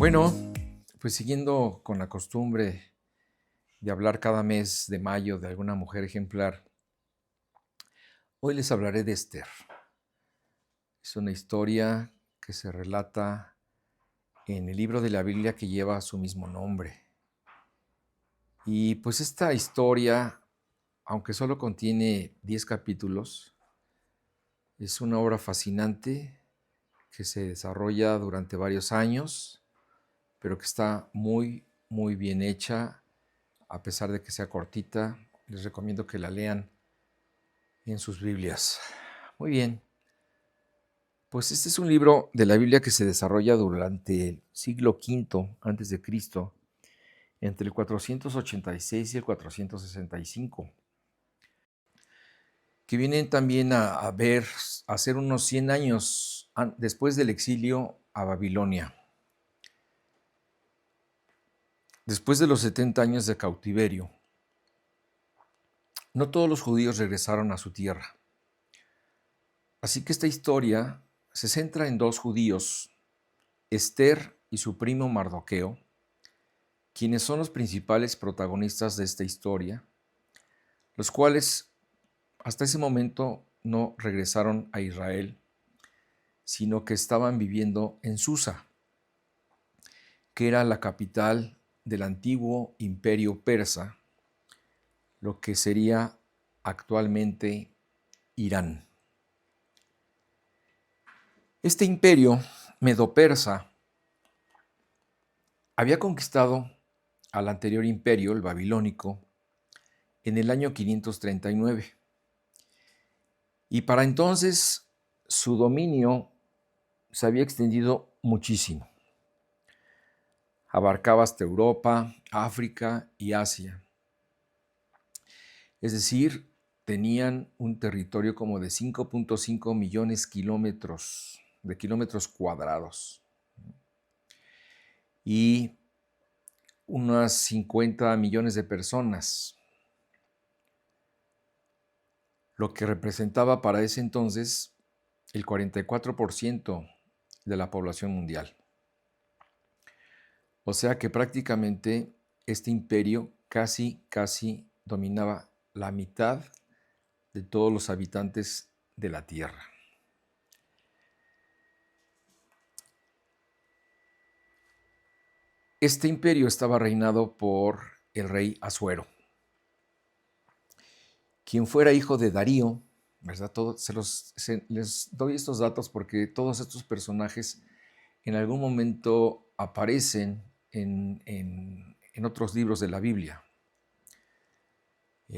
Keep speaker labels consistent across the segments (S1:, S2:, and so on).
S1: Bueno, pues siguiendo con la costumbre de hablar cada mes de mayo de alguna mujer ejemplar, hoy les hablaré de Esther. Es una historia que se relata en el libro de la Biblia que lleva su mismo nombre. Y pues esta historia, aunque solo contiene 10 capítulos, es una obra fascinante que se desarrolla durante varios años, pero que está muy bien hecha. A pesar de que sea cortita, les recomiendo que la lean en sus Biblias. Muy bien, pues este es un libro de la Biblia que se desarrolla durante el siglo V antes de Cristo, entre el 486 y el 465, que vienen también a ser unos 100 años después del exilio a Babilonia. Después de los 70 años de cautiverio, no todos los judíos regresaron a su tierra. Así que esta historia se centra en dos judíos, Esther y su primo Mardoqueo, quienes son los principales protagonistas de esta historia, los cuales hasta ese momento no regresaron a Israel, sino que estaban viviendo en Susa, que era la capital del antiguo imperio persa, lo que sería actualmente Irán. Este imperio medo-persa había conquistado al anterior imperio, el babilónico, en el año 539. Y para entonces su dominio se había extendido muchísimo. Abarcaba hasta Europa, África y Asia. Es decir, tenían un territorio como de 5.5 millones de kilómetros cuadrados y unas 50 millones de personas, lo que representaba para ese entonces el 44% de la población mundial. O sea que prácticamente este imperio casi dominaba la mitad de todos los habitantes de la tierra. Este imperio estaba reinado por el rey Asuero, quien fuera hijo de Darío, ¿verdad? Les doy estos datos porque todos estos personajes en algún momento aparecen en otros libros de la Biblia.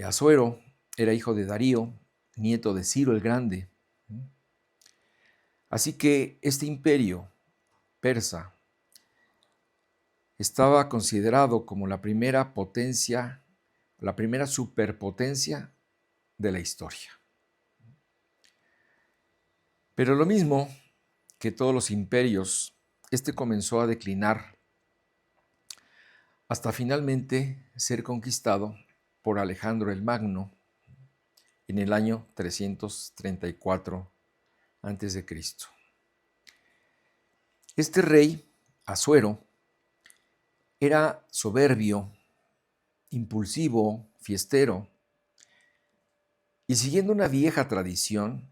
S1: Asuero era hijo de Darío, nieto de Ciro el Grande. Así que este imperio persa estaba considerado como la primera potencia, la primera superpotencia de la historia. Pero lo mismo que todos los imperios, este comenzó a declinar hasta finalmente ser conquistado por Alejandro el Magno en el año 334 a.C. Este rey, Asuero, era soberbio, impulsivo, fiestero, y siguiendo una vieja tradición,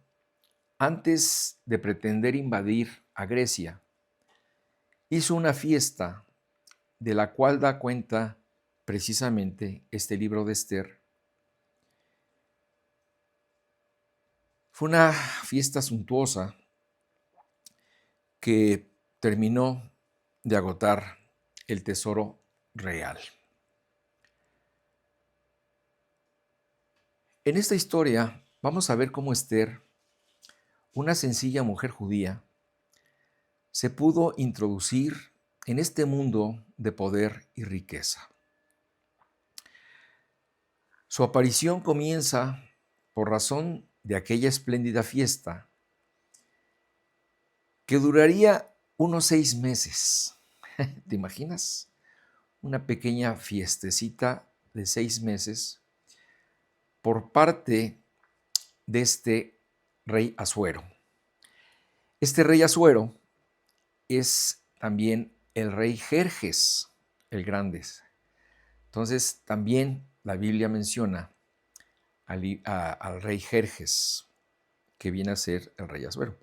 S1: antes de pretender invadir a Grecia, hizo una fiesta de la cual da cuenta precisamente este libro de Esther. Fue una fiesta suntuosa que terminó de agotar el tesoro real. En esta historia vamos a ver cómo Esther, una sencilla mujer judía, se pudo introducir en este mundo de poder y riqueza. Su aparición comienza por razón de aquella espléndida fiesta que duraría unos 6 meses. ¿Te imaginas? Una pequeña fiestecita de 6 meses por parte de este rey Asuero. Este rey Asuero es también el rey Jerjes el Grande. Entonces también la Biblia menciona al rey Jerjes, que viene a ser el rey Asuero.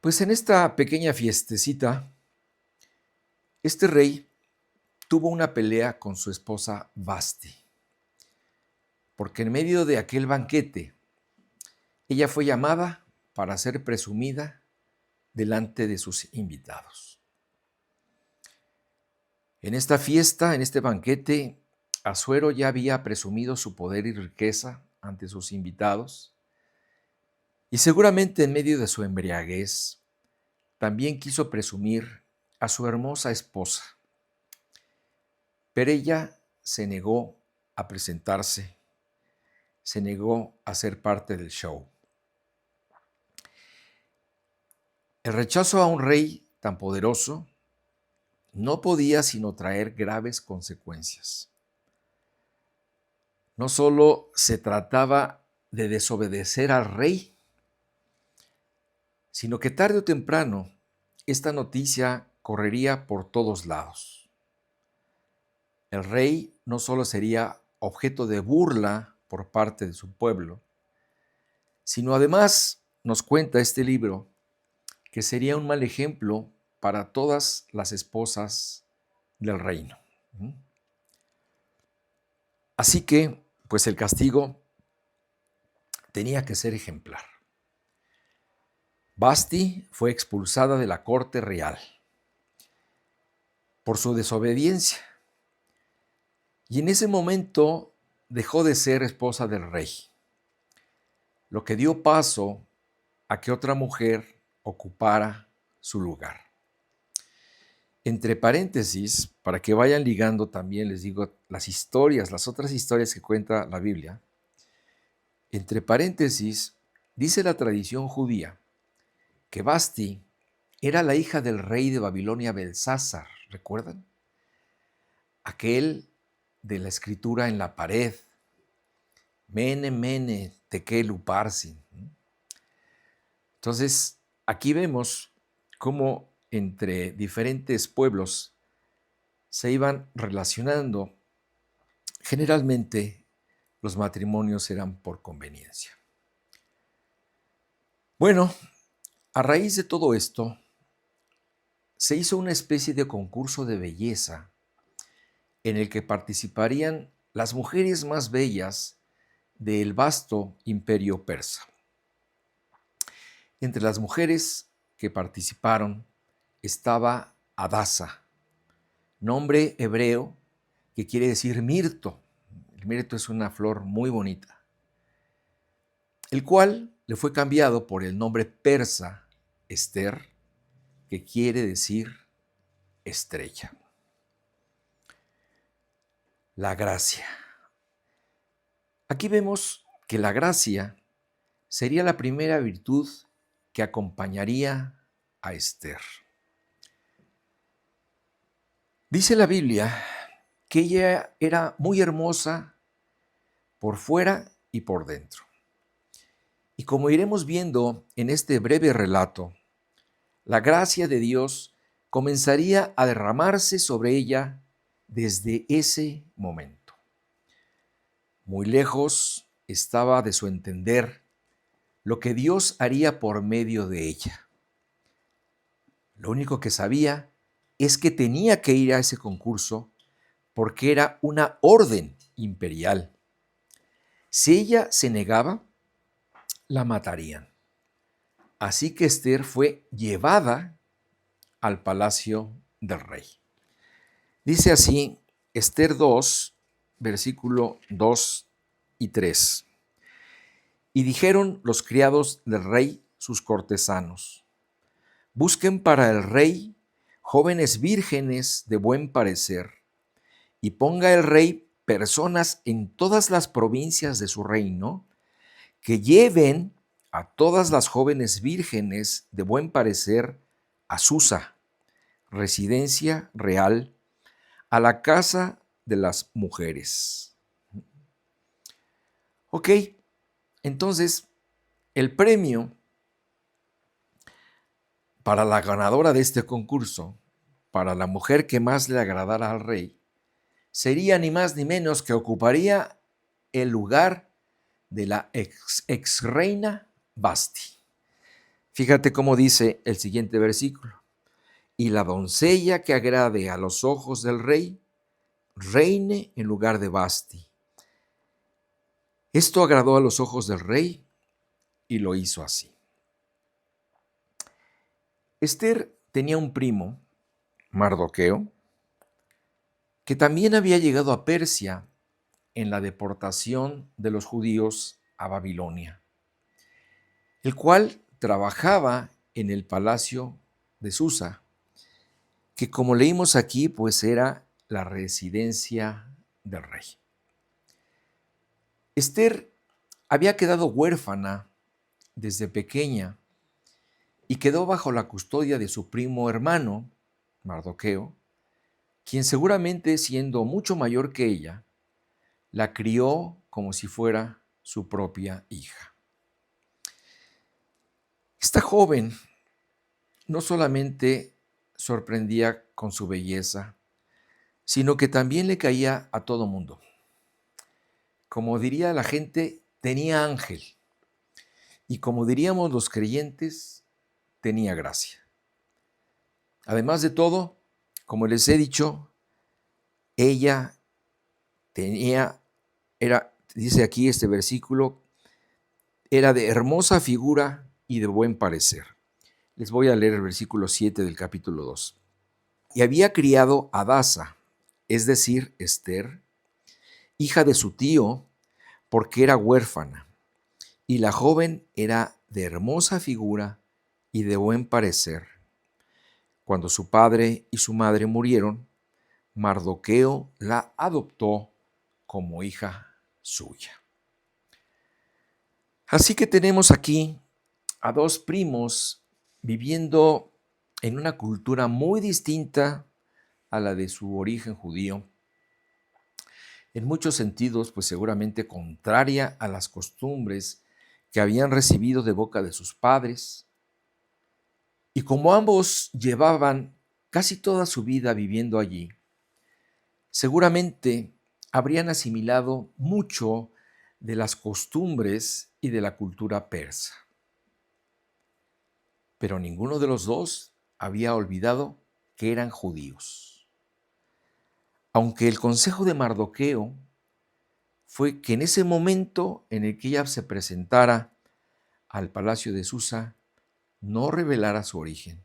S1: Pues en esta pequeña fiestecita, este rey tuvo una pelea con su esposa Vasti, porque en medio de aquel banquete, ella fue llamada para ser presumida delante de sus invitados. En esta fiesta, en este banquete, Asuero ya había presumido su poder y riqueza ante sus invitados, y seguramente en medio de su embriaguez, también quiso presumir a su hermosa esposa. Pero ella se negó a presentarse, se negó a ser parte del show. El rechazo a un rey tan poderoso no podía sino traer graves consecuencias. No solo se trataba de desobedecer al rey, sino que tarde o temprano esta noticia correría por todos lados. El rey no solo sería objeto de burla por parte de su pueblo, sino además, nos cuenta este libro, que sería un mal ejemplo para todas las esposas del reino. Así que, pues el castigo tenía que ser ejemplar. Vasti fue expulsada de la corte real por su desobediencia, y en ese momento dejó de ser esposa del rey, lo que dio paso a que otra mujer ocupara su lugar. Entre paréntesis, para que vayan ligando también, les digo, las otras historias que cuenta la Biblia, entre paréntesis, dice la tradición judía que Vasti era la hija del rey de Babilonia Belsásar, ¿recuerdan? Aquel de la escritura en la pared, Mene, Mene, Tekel, Uparsin. Entonces, aquí vemos cómo entre diferentes pueblos se iban relacionando. Generalmente los matrimonios eran por conveniencia. Bueno, a raíz de todo esto, se hizo una especie de concurso de belleza en el que participarían las mujeres más bellas del vasto imperio persa. Entre las mujeres que participaron estaba Hadasa, nombre hebreo que quiere decir mirto. El mirto es una flor muy bonita, el cual le fue cambiado por el nombre persa Esther, que quiere decir estrella. La gracia. Aquí vemos que la gracia sería la primera virtud que acompañaría a Esther. Dice la Biblia que ella era muy hermosa por fuera y por dentro. Y como iremos viendo en este breve relato, la gracia de Dios comenzaría a derramarse sobre ella desde ese momento. Muy lejos estaba de su entender lo que Dios haría por medio de ella. Lo único que sabía es que tenía que ir a ese concurso porque era una orden imperial. Si ella se negaba, la matarían. Así que Esther fue llevada al palacio del rey. Dice así Esther 2, versículo 2 y 3. Y dijeron los criados del rey, sus cortesanos: busquen para el rey jóvenes vírgenes de buen parecer, y ponga el rey personas en todas las provincias de su reino, que lleven a todas las jóvenes vírgenes de buen parecer a Susa, residencia real, a la casa de las mujeres. Ok, entonces el premio para la ganadora de este concurso, para la mujer que más le agradara al rey, sería ni más ni menos que ocuparía el lugar de la ex reina Basti. Fíjate cómo dice el siguiente versículo. Y la doncella que agrade a los ojos del rey, reine en lugar de Basti. Esto agradó a los ojos del rey y lo hizo así. Esther tenía un primo, Mardoqueo, que también había llegado a Persia en la deportación de los judíos a Babilonia, el cual trabajaba en el palacio de Susa, que como leímos aquí, pues era la residencia del rey. Esther había quedado huérfana desde pequeña y quedó bajo la custodia de su primo hermano, Mardoqueo, quien seguramente siendo mucho mayor que ella, la crió como si fuera su propia hija. Esta joven no solamente sorprendía con su belleza, sino que también le caía a todo mundo. Como diría la gente, tenía ángel. Y como diríamos los creyentes, tenía gracia. Además de todo, como les he dicho, ella dice aquí este versículo, era de hermosa figura y de buen parecer. Les voy a leer el versículo 7 del capítulo 2. Y había criado a Hadasa, es decir, Esther, hija de su tío, porque era huérfana, y la joven era de hermosa figura y de buen parecer. Cuando su padre y su madre murieron, Mardoqueo la adoptó como hija suya. Así que tenemos aquí a dos primos viviendo en una cultura muy distinta a la de su origen judío, en muchos sentidos, pues seguramente contraria a las costumbres que habían recibido de boca de sus padres. Y como ambos llevaban casi toda su vida viviendo allí, seguramente habrían asimilado mucho de las costumbres y de la cultura persa. Pero ninguno de los dos había olvidado que eran judíos. Aunque el consejo de Mardoqueo fue que en ese momento en el que ella se presentara al palacio de Susa, no revelara su origen,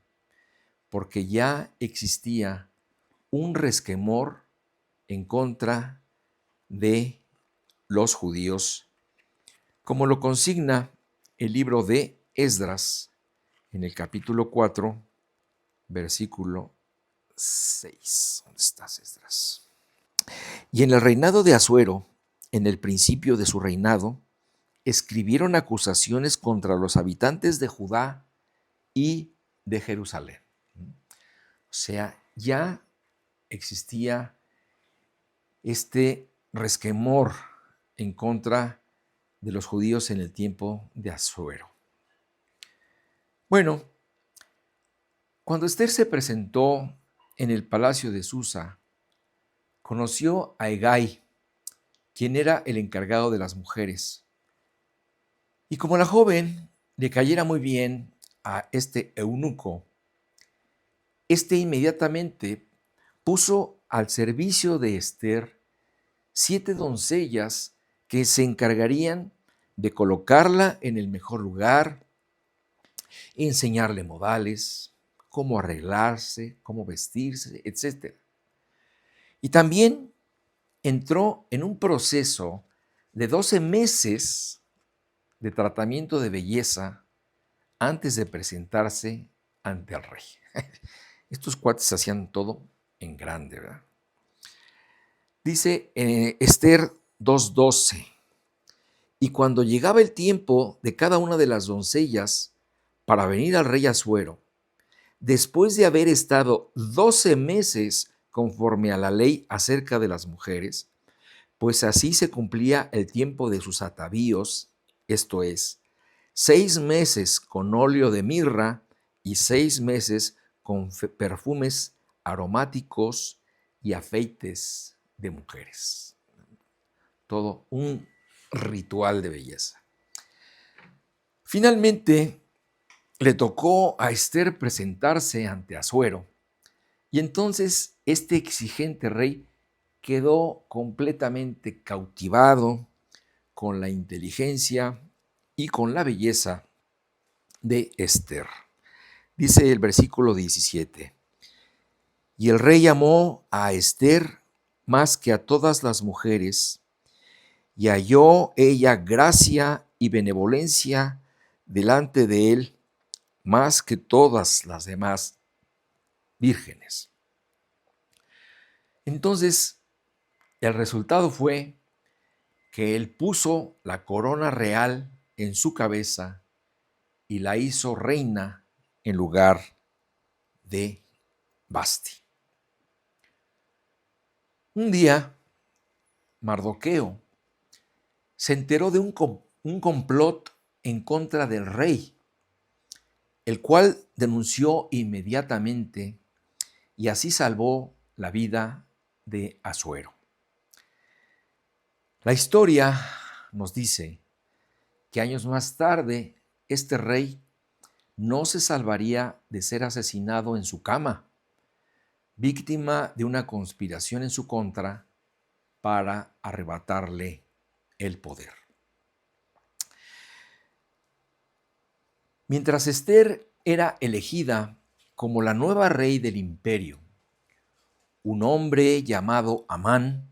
S1: porque ya existía un resquemor en contra de los judíos, como lo consigna el libro de Esdras en el capítulo 4, versículo 6. ¿Dónde estás, Esdras? Y en el reinado de Asuero, en el principio de su reinado, escribieron acusaciones contra los habitantes de Judá y de Jerusalén. O sea, ya existía este resquemor en contra de los judíos en el tiempo de Asuero. Bueno, cuando Esther se presentó en el palacio de Susa, conoció a Hegai, quien era el encargado de las mujeres. Y como la joven le cayera muy bien a este eunuco, este inmediatamente puso al servicio de Esther 7 doncellas que se encargarían de colocarla en el mejor lugar, enseñarle modales, cómo arreglarse, cómo vestirse, etc. Y también entró en un proceso de 12 meses de tratamiento de belleza antes de presentarse ante el rey. Estos cuates hacían todo en grande, ¿verdad? Dice Esther 2:12, y cuando llegaba el tiempo de cada una de las doncellas para venir al rey Asuero, después de haber estado 12 meses conforme a la ley acerca de las mujeres, pues así se cumplía el tiempo de sus atavíos, esto es, 6 meses con óleo de mirra y 6 meses con perfumes aromáticos y afeites de mujeres. Todo un ritual de belleza. Finalmente, le tocó a Ester presentarse ante Asuero, y entonces este exigente rey quedó completamente cautivado con la inteligencia y con la belleza de Ester. Dice el versículo 17, y el rey amó a Ester más que a todas las mujeres, y halló ella gracia y benevolencia delante de él más que todas las demás vírgenes. Entonces, el resultado fue que él puso la corona real en su cabeza y la hizo reina en lugar de Basti. Un día, Mardoqueo se enteró de un complot en contra del rey, el cual denunció inmediatamente y así salvó la vida de Asuero. La historia nos dice que años más tarde este rey no se salvaría de ser asesinado en su cama, víctima de una conspiración en su contra para arrebatarle el poder. Mientras Ester era elegida como la nueva rey del imperio, un hombre llamado Amán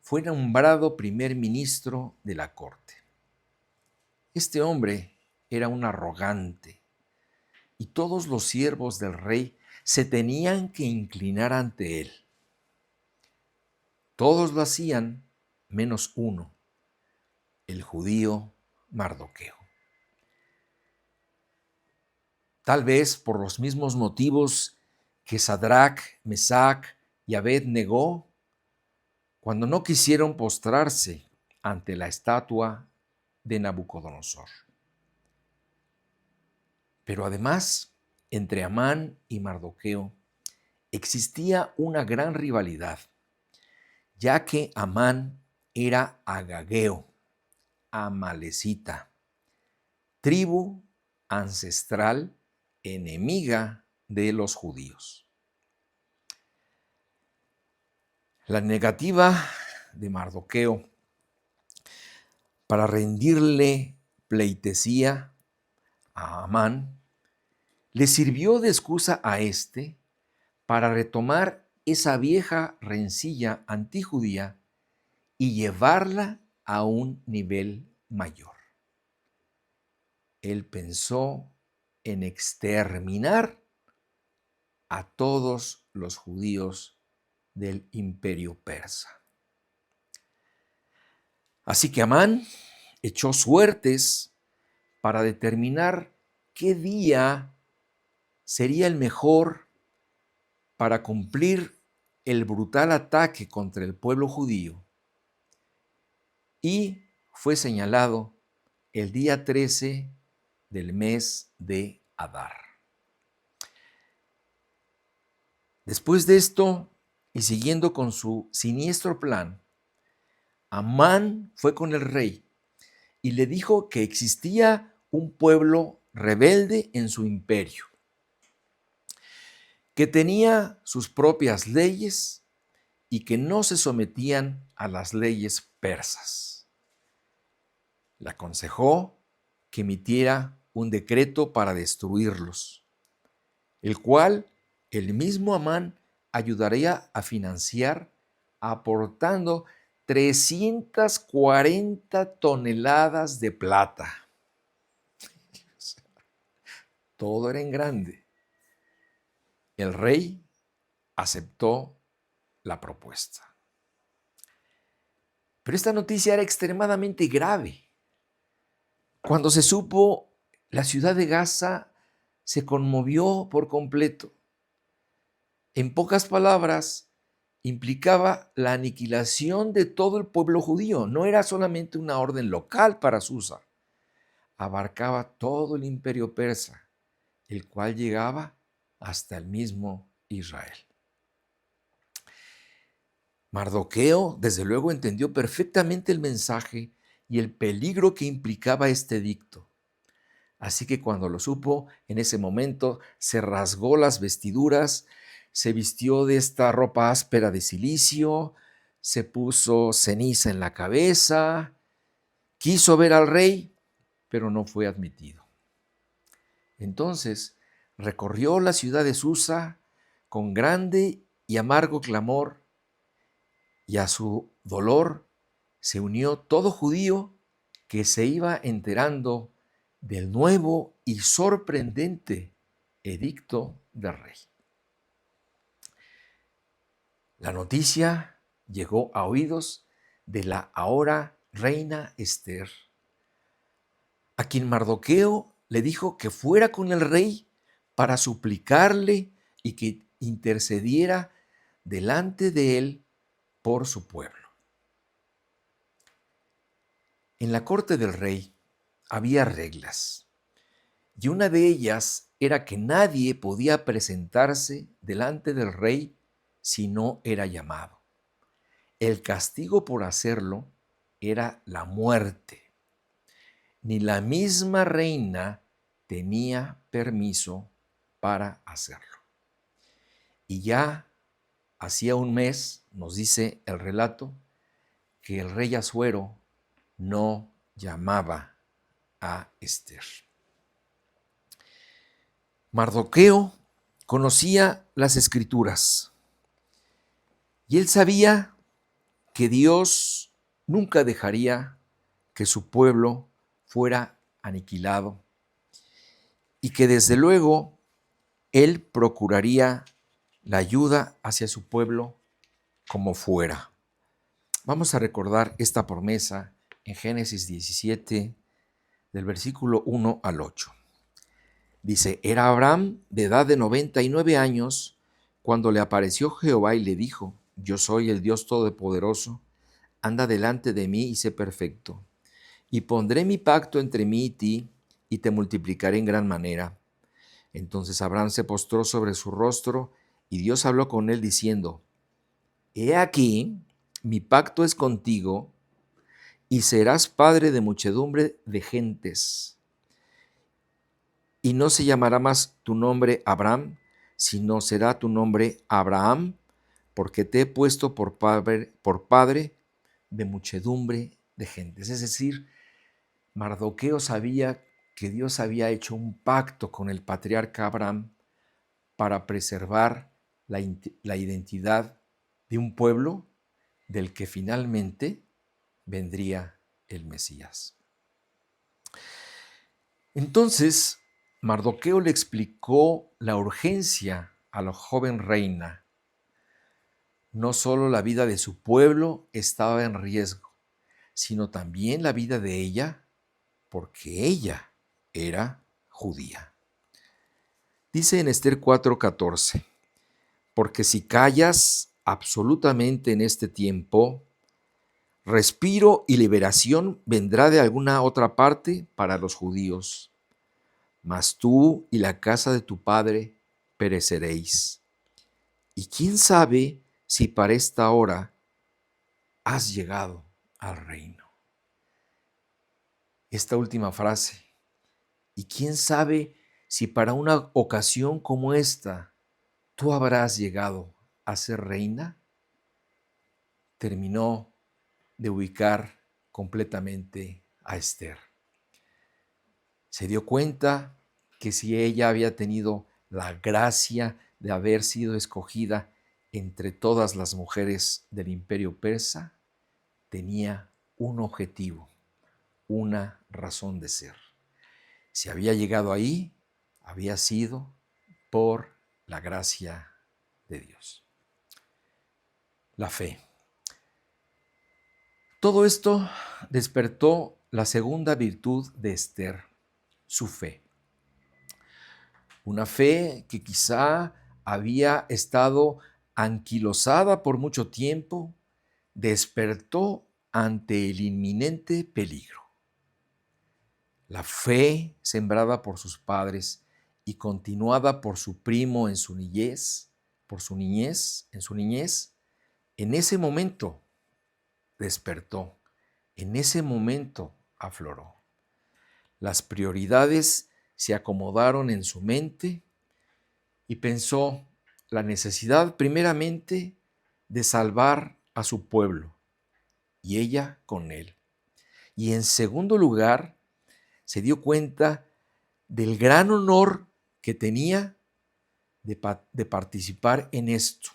S1: fue nombrado primer ministro de la corte. Este hombre era un arrogante y todos los siervos del rey se tenían que inclinar ante él. Todos lo hacían menos uno, el judío Mardoqueo. Tal vez por los mismos motivos que Sadrach, Mesach y Abed-Negó, cuando no quisieron postrarse ante la estatua de Nabucodonosor. Pero además, entre Amán y Mardoqueo existía una gran rivalidad, ya que Amán era agageo, amalecita, tribu ancestral enemiga de los judíos. La negativa de Mardoqueo para rendirle pleitesía a Amán le sirvió de excusa a éste para retomar esa vieja rencilla antijudía y llevarla a un nivel mayor. Él pensó en exterminar a todos los judíos del imperio persa. Así que Amán echó suertes para determinar qué día sería el mejor para cumplir el brutal ataque contra el pueblo judío, y fue señalado el día 13 del mes de Adar. Después de esto, y siguiendo con su siniestro plan, Amán fue con el rey y le dijo que existía un pueblo rebelde en su imperio, que tenía sus propias leyes y que no se sometían a las leyes persas. Le aconsejó que emitiera un decreto para destruirlos, el cual el mismo Amán ayudaría a financiar aportando 340 toneladas de plata. Todo era en grande. El rey aceptó la propuesta. Pero esta noticia era extremadamente grave. Cuando se supo, la ciudad de Gaza se conmovió por completo. En pocas palabras, implicaba la aniquilación de todo el pueblo judío. No era solamente una orden local para Susa, abarcaba todo el imperio persa el cual llegaba hasta el mismo Israel. Mardoqueo, desde luego, entendió perfectamente el mensaje y el peligro que implicaba este edicto. Así que cuando lo supo, en ese momento se rasgó las vestiduras, se vistió de esta ropa áspera de cilicio, se puso ceniza en la cabeza, quiso ver al rey, pero no fue admitido. Entonces recorrió la ciudad de Susa con grande y amargo clamor, y a su dolor se unió todo judío que se iba enterando del nuevo y sorprendente edicto del rey. La noticia llegó a oídos de la ahora reina Ester, a quien Mardoqueo le dijo que fuera con el rey para suplicarle y que intercediera delante de él por su pueblo. En la corte del rey había reglas, y una de ellas era que nadie podía presentarse delante del rey si no era llamado. El castigo por hacerlo era la muerte. Ni la misma reina tenía permiso para hacerlo. Y ya hacía un mes, nos dice el relato, que el rey Asuero no llamaba a Ester. Mardoqueo conocía las Escrituras y él sabía que Dios nunca dejaría que su pueblo fuera aniquilado y que desde luego él procuraría la ayuda hacia su pueblo como fuera. Vamos a recordar esta promesa en Génesis 17, del versículo 1 al 8. Dice, era Abraham de edad de 99 años cuando le apareció Jehová y le dijo, yo soy el Dios Todopoderoso, anda delante de mí y sé perfecto. Y pondré mi pacto entre mí y ti, y te multiplicaré en gran manera. Entonces Abraham se postró sobre su rostro, y Dios habló con él diciendo, he aquí, mi pacto es contigo, y serás padre de muchedumbre de gentes. Y no se llamará más tu nombre Abraham, sino será tu nombre Abraham, porque te he puesto por padre de muchedumbre de gentes. Es decir, Mardoqueo sabía que Dios había hecho un pacto con el patriarca Abraham para preservar la identidad de un pueblo del que finalmente vendría el Mesías. Entonces, Mardoqueo le explicó la urgencia a la joven reina. No solo la vida de su pueblo estaba en riesgo, sino también la vida de ella, porque ella era judía. Dice en Ester 4:14, porque si callas absolutamente en este tiempo, respiro y liberación vendrá de alguna otra parte para los judíos, mas tú y la casa de tu padre pereceréis. Y quién sabe si para esta hora has llegado al reino. Esta última frase, y quién sabe si para una ocasión como esta tú habrás llegado a ser reina, terminó de ubicar completamente a Ester. Se dio cuenta que si ella había tenido la gracia de haber sido escogida entre todas las mujeres del imperio persa, tenía un objetivo, una razón de ser. Si había llegado ahí, había sido por la gracia de Dios. La fe. Todo esto despertó la segunda virtud de Ester, su fe. Una fe que quizá había estado anquilosada por mucho tiempo, despertó ante el inminente peligro. La fe sembrada por sus padres y continuada por su primo en su niñez, en ese momento despertó, en ese momento afloró. Las prioridades se acomodaron en su mente y pensó la necesidad primeramente de salvar a su pueblo y ella con él. Y en segundo lugar, se dio cuenta del gran honor que tenía de participar en esto.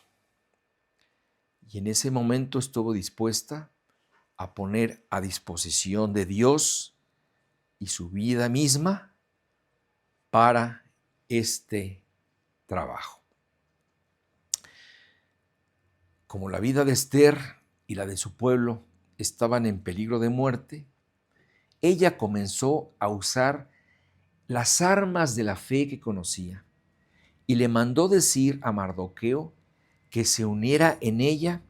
S1: Y en ese momento estuvo dispuesta a poner a disposición de Dios y su vida misma para este trabajo. Como la vida de Esther y la de su pueblo estaban en peligro de muerte, ella comenzó a usar las armas de la fe que conocía y le mandó decir a Mardoqueo que se uniera en ella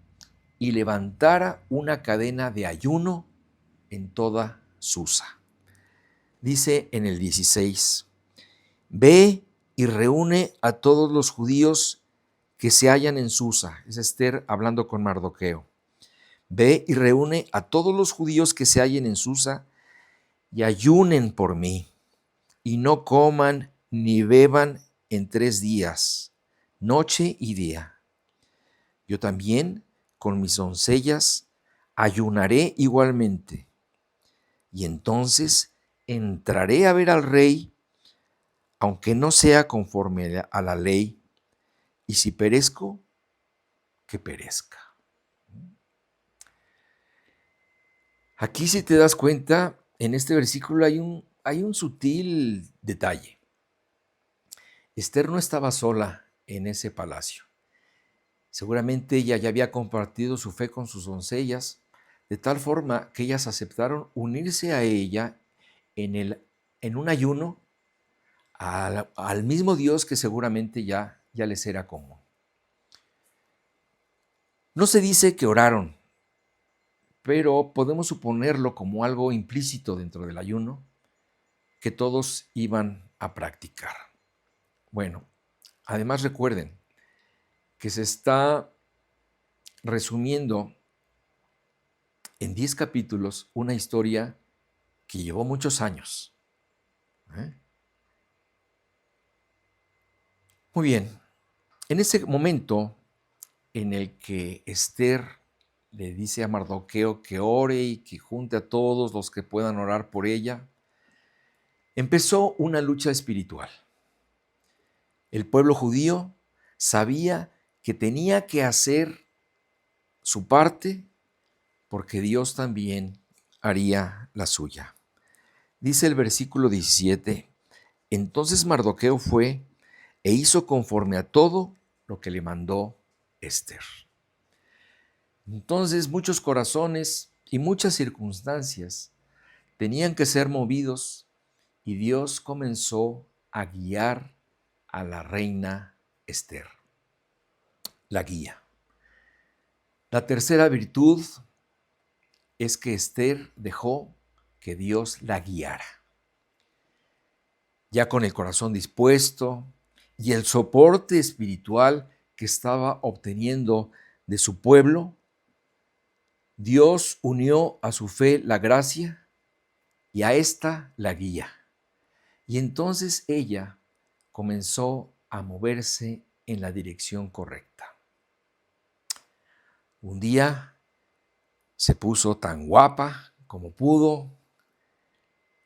S1: y levantara una cadena de ayuno en toda Susa. Dice en el 16, ve y reúne a todos los judíos que se hallan en Susa. Es Esther hablando con Mardoqueo. Ve y reúne a todos los judíos que se hallen en Susa y ayunen por mí, y no coman ni beban en 3 días, noche y día. Yo también, con mis doncellas, ayunaré igualmente, y entonces entraré a ver al rey, aunque no sea conforme a la ley, y si perezco, que perezca. Aquí, si te das cuenta, en este versículo hay un sutil detalle. Esther no estaba sola en ese palacio. Seguramente ella ya había compartido su fe con sus doncellas, de tal forma que ellas aceptaron unirse a ella en un ayuno al mismo Dios que seguramente ya les era común. No se dice que oraron, pero podemos suponerlo como algo implícito dentro del ayuno que todos iban a practicar. Bueno, además recuerden que se está resumiendo en 10 capítulos una historia que llevó muchos años. Muy bien, en ese momento en el que Esther le dice a Mardoqueo que ore y que junte a todos los que puedan orar por ella, empezó una lucha espiritual. El pueblo judío sabía que tenía que hacer su parte porque Dios también haría la suya. Dice el versículo 17, entonces Mardoqueo fue e hizo conforme a todo lo que le mandó Esther. Entonces muchos corazones y muchas circunstancias tenían que ser movidos y Dios comenzó a guiar a la reina Esther. La guía. La tercera virtud es que Esther dejó que Dios la guiara. Ya con el corazón dispuesto y el soporte espiritual que estaba obteniendo de su pueblo, Dios unió a su fe la gracia y a esta la guía. Y entonces ella comenzó a moverse en la dirección correcta. Un día se puso tan guapa como pudo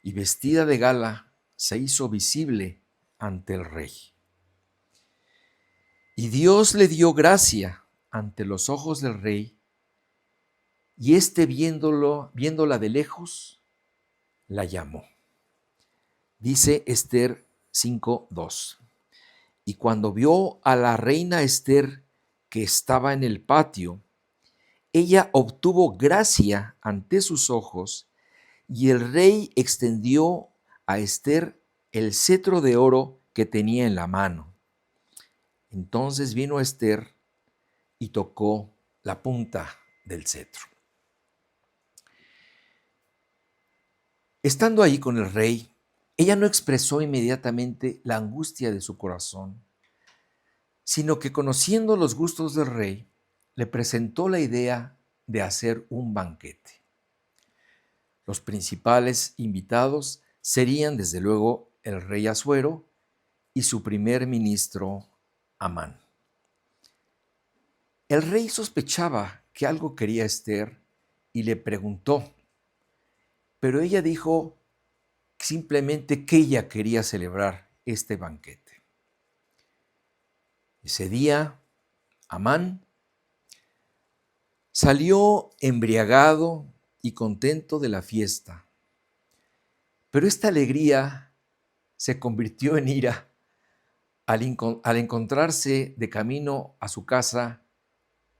S1: y vestida de gala se hizo visible ante el rey. Y Dios le dio gracia ante los ojos del rey, y éste viéndola de lejos, la llamó. Dice Esther 5:2. Y cuando vio a la reina Esther que estaba en el patio, ella obtuvo gracia ante sus ojos, y el rey extendió a Esther el cetro de oro que tenía en la mano. Entonces vino Esther y tocó la punta del cetro. Estando ahí con el rey, ella no expresó inmediatamente la angustia de su corazón, sino que conociendo los gustos del rey, le presentó la idea de hacer un banquete. Los principales invitados serían, desde luego, el rey Asuero y su primer ministro, Amán. El rey sospechaba que algo quería Ester y le preguntó, pero ella dijo simplemente que ella quería celebrar este banquete. Ese día, Amán salió embriagado y contento de la fiesta, pero esta alegría se convirtió en ira al encontrarse de camino a su casa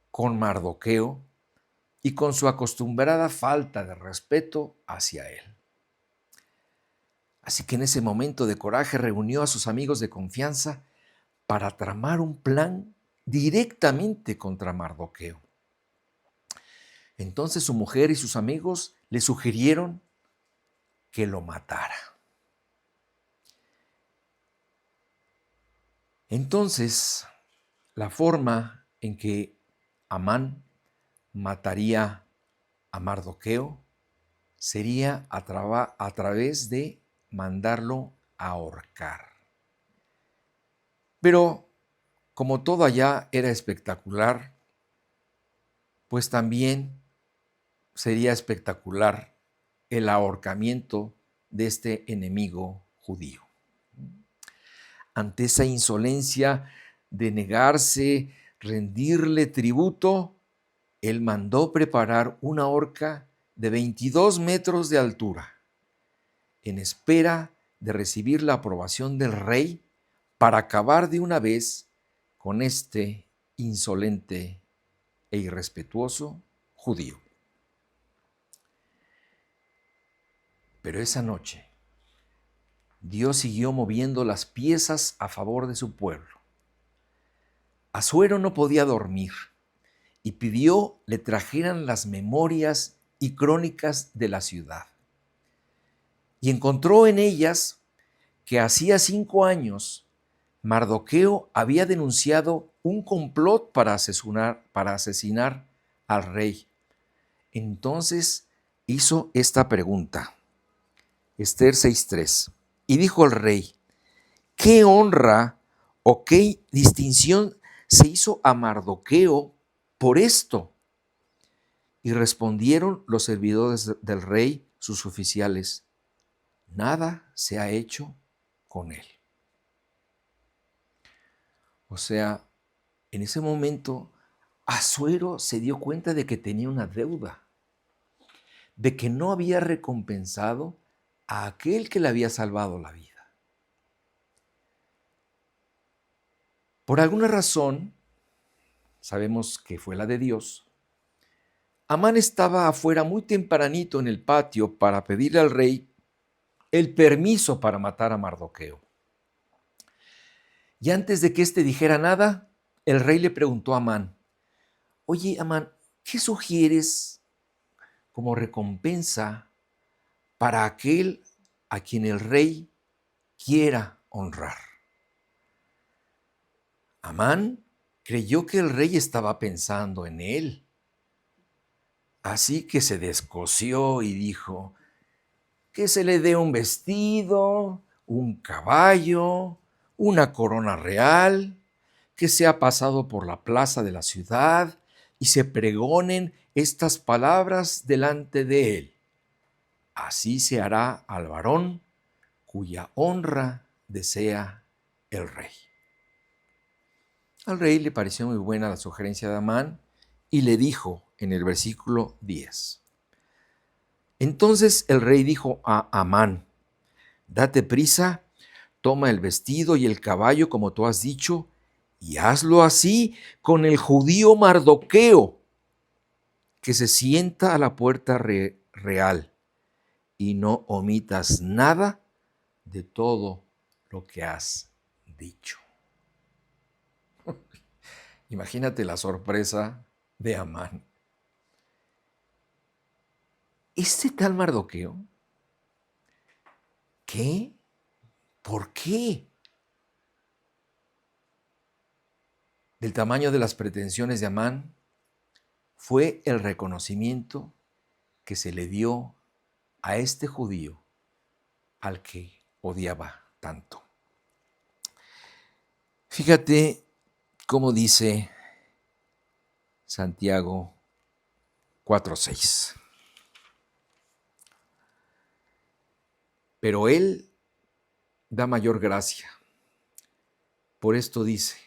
S1: con Mardoqueo y con su acostumbrada falta de respeto hacia él. Así que en ese momento de coraje reunió a sus amigos de confianza para tramar un plan directamente contra Mardoqueo. Entonces su mujer y sus amigos le sugirieron que lo matara. Entonces, la forma en que Amán mataría a Mardoqueo sería a través de mandarlo a ahorcar. Pero como todo allá era espectacular, pues también sería espectacular el ahorcamiento de este enemigo judío. Ante esa insolencia de negarse, rendirle tributo, él mandó preparar una horca de 22 metros de altura, en espera de recibir la aprobación del rey para acabar de una vez con este insolente e irrespetuoso judío. Pero esa noche, Dios siguió moviendo las piezas a favor de su pueblo. Asuero no podía dormir y pidió le trajeran las memorias y crónicas de la ciudad. Y encontró en ellas que hacía 5 años Mardoqueo había denunciado un complot para asesinar al rey. Entonces hizo esta pregunta, Ester 6:3, y dijo el rey, ¿qué honra o qué distinción se hizo a Mardoqueo por esto? Y respondieron los servidores del rey, sus oficiales, nada se ha hecho con él. O sea, en ese momento, Asuero se dio cuenta de que tenía una deuda, de que no había recompensado a aquel que le había salvado la vida. Por alguna razón, sabemos que fue la de Dios, Amán estaba afuera muy tempranito en el patio para pedirle al rey el permiso para matar a Mardoqueo. Y antes de que éste dijera nada, el rey le preguntó a Amán, oye, Amán, ¿qué sugieres como recompensa para aquel a quien el rey quiera honrar? Amán creyó que el rey estaba pensando en él, así que se descosió y dijo, que se le dé un vestido, un caballo, una corona real, que sea pasado por la plaza de la ciudad y se pregonen estas palabras delante de él. Así se hará al varón cuya honra desea el rey. Al rey le pareció muy buena la sugerencia de Amán y le dijo en el versículo 10. Entonces el rey dijo a Amán, date prisa, toma el vestido y el caballo como tú has dicho, y hazlo así con el judío Mardoqueo, que se sienta a la puerta real, y no omitas nada de todo lo que has dicho. Imagínate la sorpresa de Amán. ¿Este tal Mardoqueo? ¿Qué? ¿Por qué? Del tamaño de las pretensiones de Amán fue el reconocimiento que se le dio a este judío al que odiaba tanto. Fíjate cómo dice Santiago 4:6. Pero Él da mayor gracia. Por esto dice,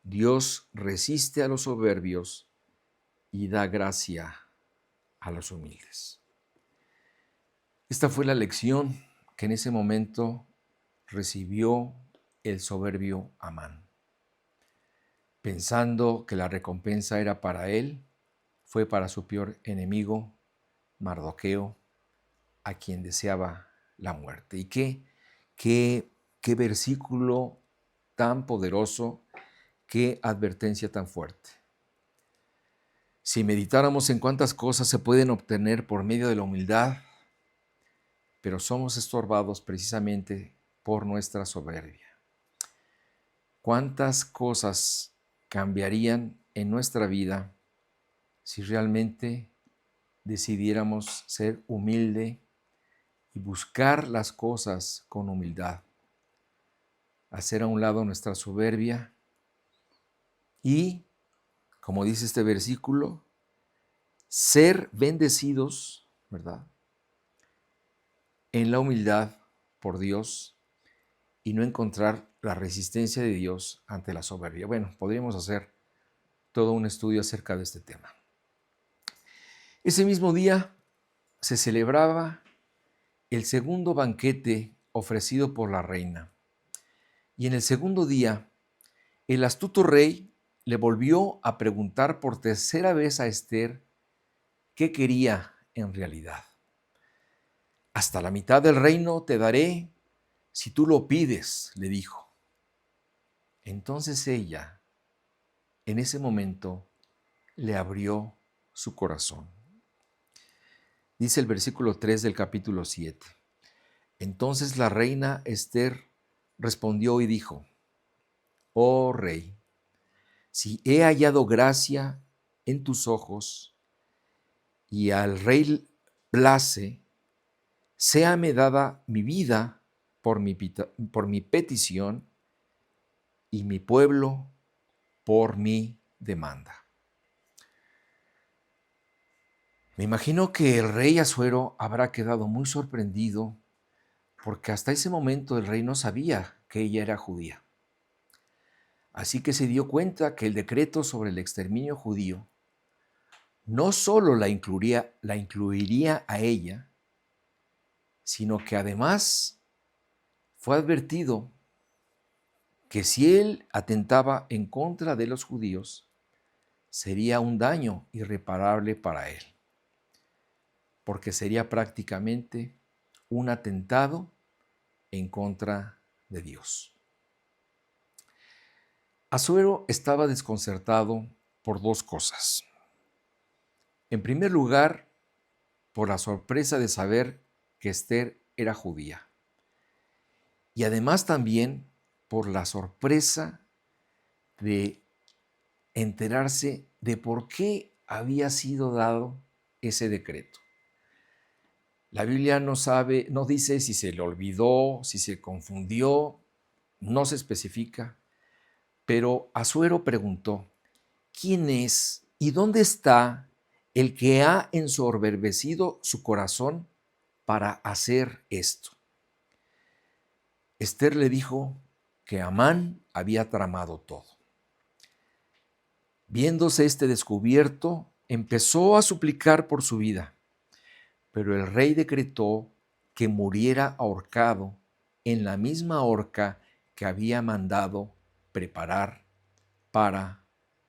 S1: Dios resiste a los soberbios y da gracia a los humildes. Esta fue la lección que en ese momento recibió el soberbio Amán. Pensando que la recompensa era para él, fue para su peor enemigo, Mardoqueo, a quien deseaba la muerte. ¿Y qué versículo tan poderoso, qué advertencia tan fuerte? Si meditáramos en cuántas cosas se pueden obtener por medio de la humildad, pero somos estorbados precisamente por nuestra soberbia. ¿Cuántas cosas cambiarían en nuestra vida si realmente decidiéramos ser humilde y buscar las cosas con humildad? Hacer a un lado nuestra soberbia y, como dice este versículo, ser bendecidos, ¿verdad?, en la humildad por Dios y no encontrar la resistencia de Dios ante la soberbia. Bueno, podríamos hacer todo un estudio acerca de este tema. Ese mismo día se celebraba el segundo banquete ofrecido por la reina. Y en el segundo día, el astuto rey le volvió a preguntar por tercera vez a Ester qué quería en realidad. Hasta la mitad del reino te daré si tú lo pides, le dijo. Entonces ella, en ese momento, le abrió su corazón. Dice el versículo 3 del capítulo 7. Entonces la reina Ester respondió y dijo, oh rey, si he hallado gracia en tus ojos y al rey place, séame dada mi vida por mi petición y mi pueblo por mi demanda. Me imagino que el rey Asuero habrá quedado muy sorprendido porque hasta ese momento el rey no sabía que ella era judía. Así que se dio cuenta que el decreto sobre el exterminio judío no solo la incluiría a ella, sino que además fue advertido que si él atentaba en contra de los judíos, sería un daño irreparable para él, porque sería prácticamente un atentado en contra de Dios. Asuero estaba desconcertado por dos cosas. En primer lugar, por la sorpresa de saber que Ester era judía. Y además también por la sorpresa de enterarse de por qué había sido dado ese decreto. La Biblia no dice si se le olvidó, si se confundió, no se especifica, pero Asuero preguntó, ¿quién es y dónde está el que ha ensoberbecido su corazón para hacer esto? Ester le dijo que Amán había tramado todo. Viéndose este descubierto, empezó a suplicar por su vida, pero el rey decretó que muriera ahorcado en la misma horca que había mandado preparar para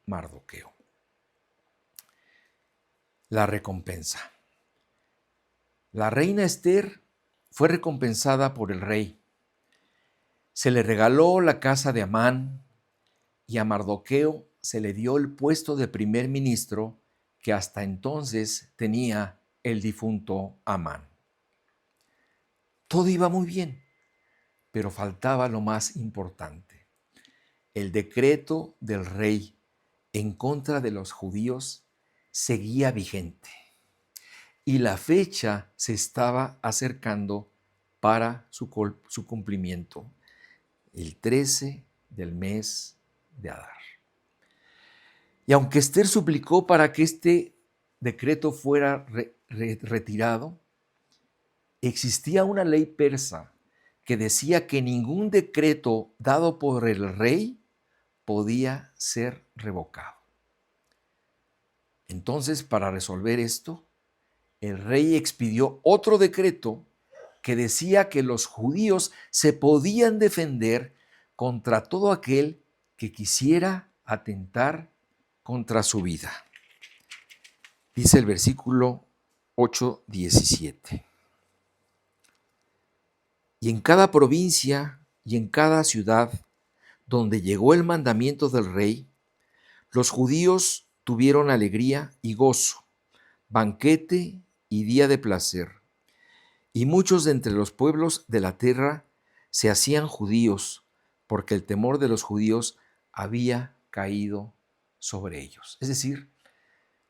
S1: Mardoqueo. La recompensa. La reina Ester fue recompensada por el rey. Se le regaló la casa de Amán y a Mardoqueo se le dio el puesto de primer ministro que hasta entonces tenía el difunto Amán. Todo iba muy bien, pero faltaba lo más importante. El decreto del rey en contra de los judíos seguía vigente y la fecha se estaba acercando para su cumplimiento, el 13 del mes de Adar. Y aunque Ester suplicó para que este decreto fuera retirado, existía una ley persa que decía que ningún decreto dado por el rey podía ser revocado. Entonces, para resolver esto, el rey expidió otro decreto que decía que los judíos se podían defender contra todo aquel que quisiera atentar contra su vida. Dice el versículo 8:17. Y en cada provincia y en cada ciudad donde llegó el mandamiento del rey, los judíos tuvieron alegría y gozo, banquete y día de placer. Y muchos de entre los pueblos de la tierra se hacían judíos, porque el temor de los judíos había caído sobre ellos. Es decir,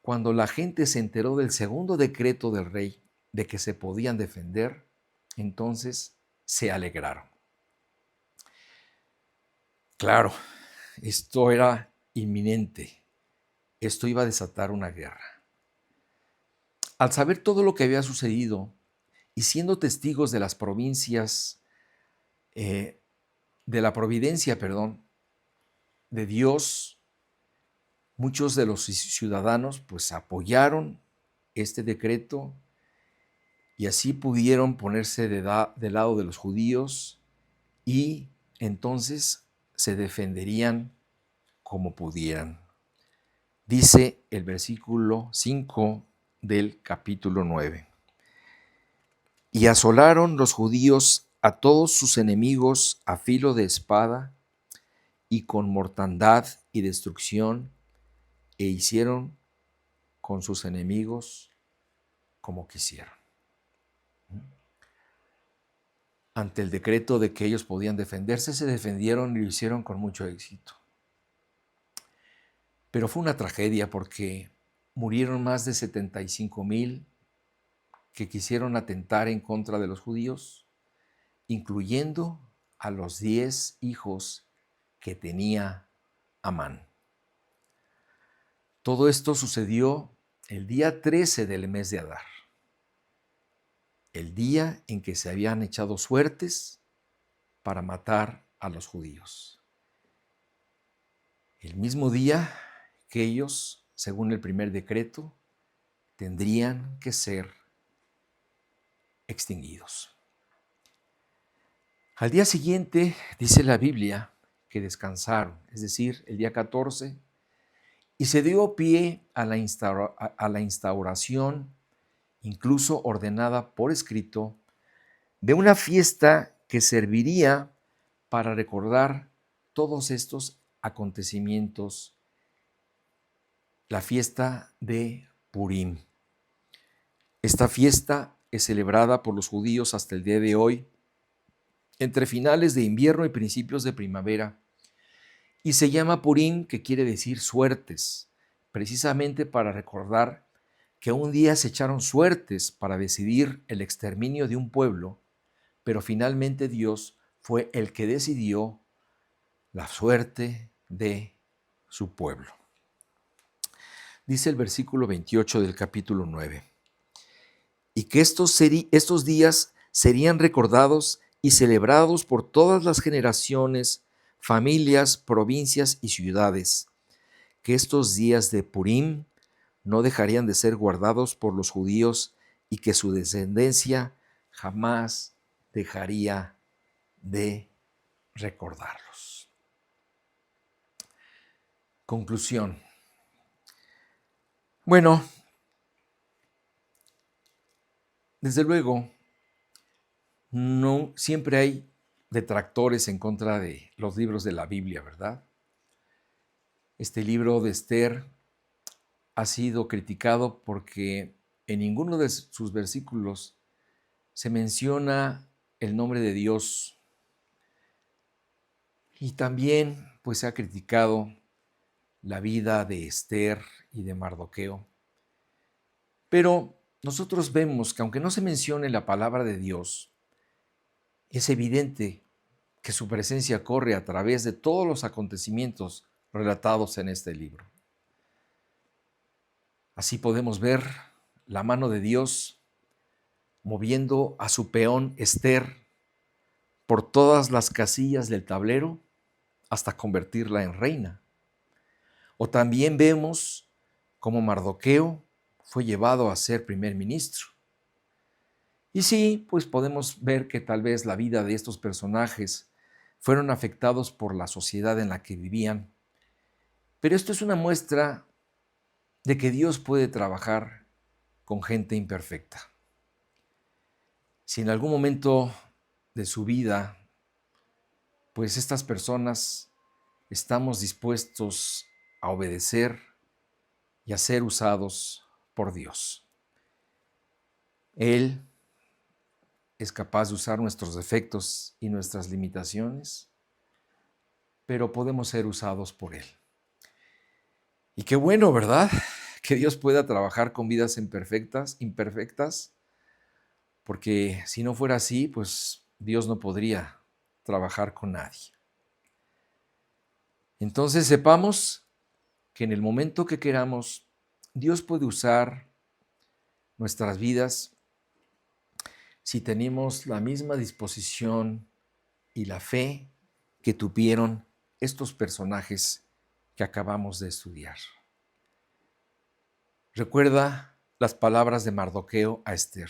S1: cuando la gente se enteró del segundo decreto del rey de que se podían defender, entonces se alegraron. Claro, esto era inminente. Esto iba a desatar una guerra. Al saber todo lo que había sucedido y siendo testigos de las provincias, de la providencia, de Dios, muchos de los ciudadanos pues apoyaron este decreto y así pudieron ponerse del lado de los judíos y entonces se defenderían como pudieran. Dice el versículo 5 del capítulo 9. Y asolaron los judíos a todos sus enemigos a filo de espada y con mortandad y destrucción, e hicieron con sus enemigos como quisieron. Ante el decreto de que ellos podían defenderse, se defendieron y lo hicieron con mucho éxito. Pero fue una tragedia porque murieron más de 75,000 que quisieron atentar en contra de los judíos, incluyendo a los 10 hijos que tenía Amán. Todo esto sucedió el día 13 del mes de Adar, el día en que se habían echado suertes para matar a los judíos. El mismo día que ellos, según el primer decreto, tendrían que ser extinguidos. Al día siguiente, dice la Biblia, que descansaron, es decir, el día 14, y se dio pie a la instauración, incluso ordenada por escrito, de una fiesta que serviría para recordar todos estos acontecimientos, la fiesta de Purim. Esta fiesta es celebrada por los judíos hasta el día de hoy, entre finales de invierno y principios de primavera, y se llama Purim, que quiere decir suertes, precisamente para recordar que un día se echaron suertes para decidir el exterminio de un pueblo, pero finalmente Dios fue el que decidió la suerte de su pueblo. Dice el versículo 28 del capítulo 9, y que estos días serían recordados y celebrados por todas las generaciones, familias, provincias y ciudades, que estos días de Purim no dejarían de ser guardados por los judíos y que su descendencia jamás dejaría de recordarlos. Conclusión. Bueno, desde luego, no siempre hay detractores en contra de los libros de la Biblia, ¿verdad? Este libro de Ester ha sido criticado porque en ninguno de sus versículos se menciona el nombre de Dios. Y también pues se ha criticado la vida de Ester y de Mardoqueo. Pero nosotros vemos que aunque no se mencione la palabra de Dios, es evidente que su presencia corre a través de todos los acontecimientos relatados en este libro. Así podemos ver la mano de Dios moviendo a su peón Ester por todas las casillas del tablero hasta convertirla en reina. O también vemos cómo Mardoqueo fue llevado a ser primer ministro. Y sí, pues podemos ver que tal vez la vida de estos personajes fueron afectados por la sociedad en la que vivían, pero esto es una muestra de que Dios puede trabajar con gente imperfecta. Si en algún momento de su vida, pues estas personas estamos dispuestos a obedecer y a ser usados por Dios. Él es capaz de usar nuestros defectos y nuestras limitaciones, pero podemos ser usados por Él. Y qué bueno, ¿verdad? Que Dios pueda trabajar con vidas imperfectas, porque si no fuera así, pues Dios no podría trabajar con nadie. Entonces sepamos que en el momento que queramos, Dios puede usar nuestras vidas si tenemos la misma disposición y la fe que tuvieron estos personajes que acabamos de estudiar. Recuerda las palabras de Mardoqueo a Ester.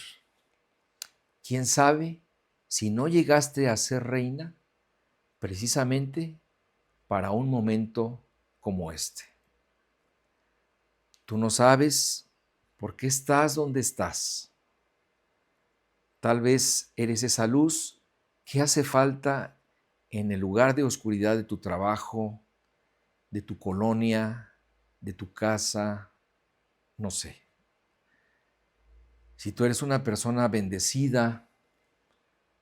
S1: ¿Quién sabe si no llegaste a ser reina precisamente para un momento como este? Tú no sabes por qué estás donde estás. Tal vez eres esa luz que hace falta en el lugar de oscuridad de tu trabajo, de tu colonia, de tu casa, no sé. Si tú eres una persona bendecida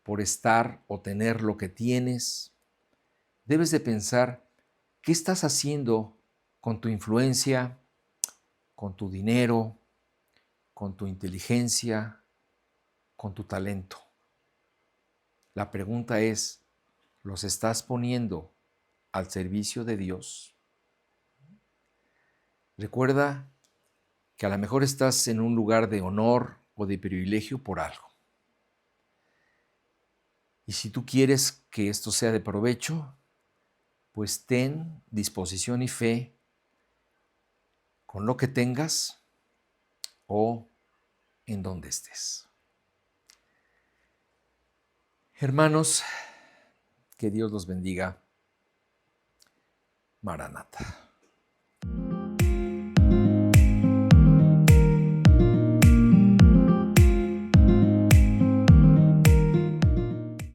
S1: por estar o tener lo que tienes, debes de pensar qué estás haciendo con tu influencia, con tu dinero, con tu inteligencia, con tu talento. La pregunta es, ¿los estás poniendo al servicio de Dios? Recuerda que a lo mejor estás en un lugar de honor o de privilegio por algo. Y si tú quieres que esto sea de provecho, pues ten disposición y fe con lo que tengas o en donde estés. Hermanos, que Dios los bendiga. Maranata.